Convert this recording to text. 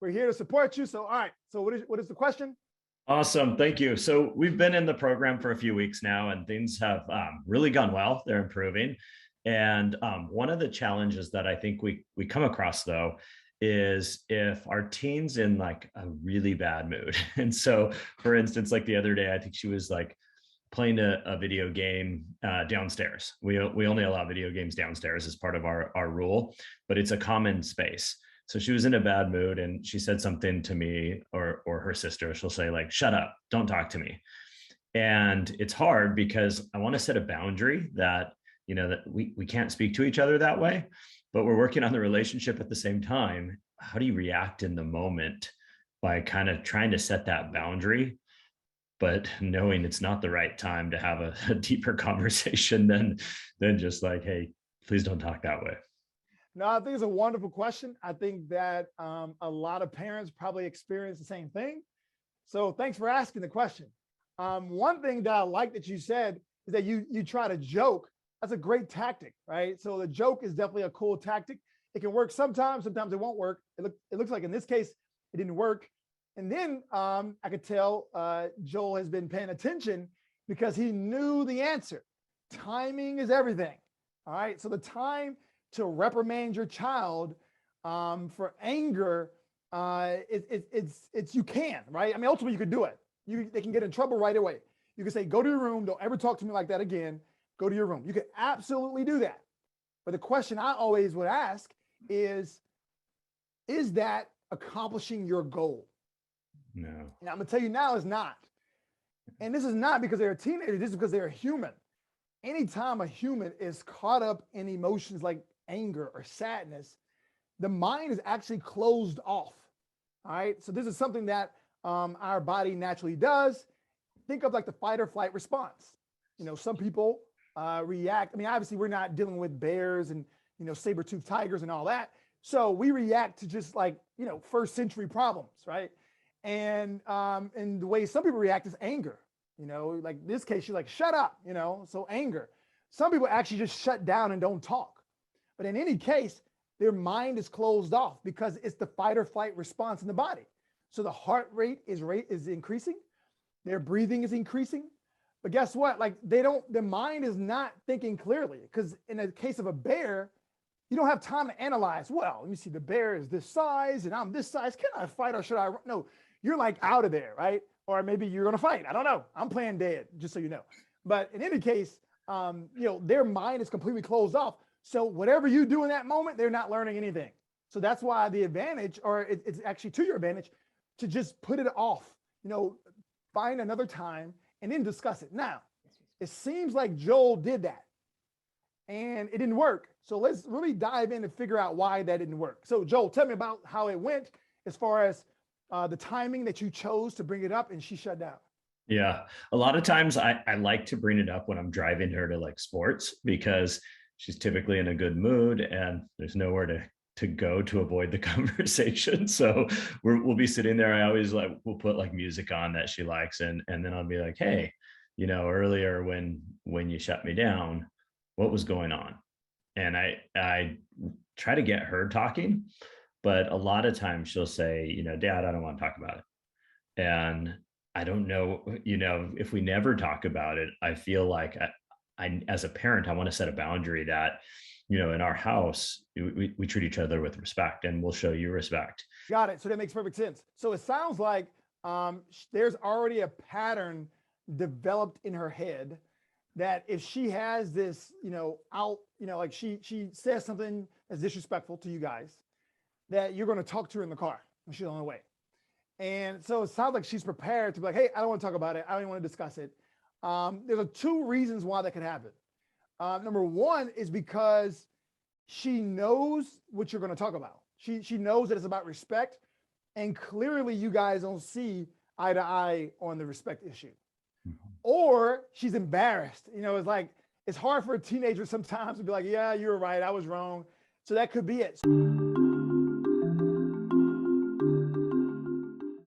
We're here to support you. So, all right. So what is the question? Awesome. Thank you. So we've been in the program for a few weeks now, and things have really gone well. They're improving. And one of the challenges that I think we come across, though, is if our teen's in like a really bad mood. And so, for instance, like the other day, I think she was like playing a video game downstairs. We only allow video games downstairs as part of our rule, but it's a common space. So she was in a bad mood and she said something to me or her sister. She'll say like, "Shut up, don't talk to me." And it's hard because I want to set a boundary that, that we can't speak to each other that way, but we're working on the relationship at the same time. How do you react in the moment by kind of trying to set that boundary, but knowing it's not the right time to have a deeper conversation than just like, "Hey, please don't talk that way"? No, I think it's a wonderful question. I think that a lot of parents probably experience the same thing. So thanks for asking the question. One thing that I like that you said is that you try to joke. That's a great tactic, right? So the joke is definitely a cool tactic. It can work sometimes it won't work. It looks like in this case, it didn't work. And then I could tell Joel has been paying attention because he knew the answer. Timing is everything. All right. So the time to reprimand your child for anger, it's you can, right? I mean, ultimately you could do it. They can get in trouble right away. You can say, "Go to your room. Don't ever talk to me like that again. Go to your room." You can absolutely do that. But the question I always would ask is that accomplishing your goal? No. And I'm gonna tell you now, it's not. And this is not because they're a teenager. This is because they're a human. Anytime a human is caught up in emotions like anger or sadness, the mind is actually closed off. All right. So this is something that our body naturally does. Think of like the fight or flight response. Some people react. I mean, obviously, we're not dealing with bears and saber-toothed tigers and all that. So we react to just like first century problems, right? And the way some people react is anger. Like this case, she's like, "Shut up," so anger. Some people actually just shut down and don't talk. But in any case, their mind is closed off because it's the fight or flight response in the body. So the heart rate is increasing, their breathing is increasing. But guess what? Like the mind is not thinking clearly, because in the case of a bear, you don't have time to analyze. Well, let me see, the bear is this size and I'm this size. Can I fight or should I? No, you're like out of there, right? Or maybe you're going to fight. I don't know. I'm playing dead, just so you know. But in any case, their mind is completely closed off. So whatever you do in that moment, they're not learning anything. So that's why the advantage, or it's actually to your advantage, to just put it off, find another time and then discuss it. Now, it seems like Joel did that and it didn't work. So let's really dive in and figure out why that didn't work. So Joel, tell me about how it went as far as the timing that you chose to bring it up and she shut down. Yeah. A lot of times I like to bring it up when I'm driving her to like sports because she's typically in a good mood and there's nowhere to go to avoid the conversation. So we'll be sitting there. I always we'll put like music on that she likes. And then I'll be like, "Hey, earlier when you shut me down, what was going on?" And I try to get her talking, but a lot of times she'll say, "Dad, I don't want to talk about it." And I don't know, if we never talk about it, I feel like I as a parent, I want to set a boundary that, in our house, we treat each other with respect and we'll show you respect. Got it. So that makes perfect sense. So it sounds like there's already a pattern developed in her head that if she has this, like she says something that's disrespectful to you guys, that you're going to talk to her in the car when she's on the way. And so it sounds like she's prepared to be like, "Hey, I don't want to talk about it. I don't even want to discuss it." There's two reasons why that could happen. Number one is because she knows what you're going to talk about. She knows that it's about respect, and clearly you guys don't see eye to eye on the respect issue. Mm-hmm. Or she's embarrassed. It's like it's hard for a teenager sometimes to be like, "Yeah, you're right. I was wrong." So that could be it.